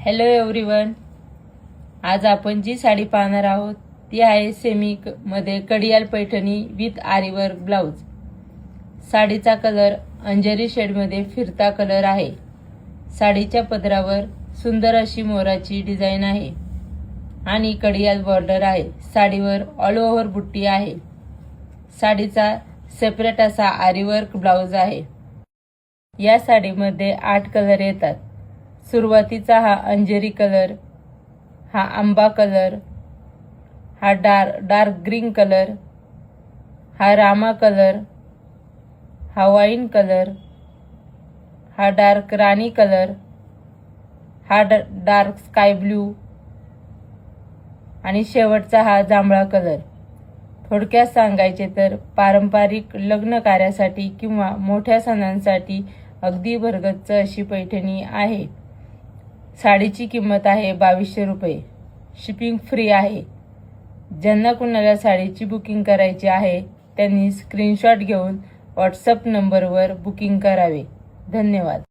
Hello everyone, आज आपण जी साडी पाहणार आहोत ती आहे सेमी मध्ये कडियाल पैठणी विथ आरीवर्क ब्लाउज। साडीचा कलर अंजरी शेडमध्ये फिरता कलर आहे। साडीच्या पदरावर सुंदर अशी मोराची डिझाइन आहे आणि कडियाल बॉर्डर आहे। साडीवर ऑल ओव्हर बुट्टी आहे। साडीचा सेपरेट असा आरीवर्क ब्लाउज आहे। या साडीमध्ये 8 कलर येतात। सुरुवातीचा हा अंजेरी कलर, हा आंबा कलर, हा डार्क ग्रीन कलर, हा रामा कलर, हा वाईन कलर, हा डार्क राणी कलर, हा डार्क स्काय ब्लू आणि शेवटचा हा जांभळा कलर। थोडक्यात सांगायचे तर पारंपरिक लग्न कार्यासाठी किंवा मोठ्या सणांसाठी अगदी भरगच्च अशी पैठणी आहे। साडीची किंमत आहे 2200 रुपये। शिपिंग फ्री आहे। ज्यांना कुणाला साडीची बुकिंग करायची आहे त्यांनी स्क्रीनशॉट घेऊन व्हॉट्सअप नंबरवर बुकिंग करावे। धन्यवाद।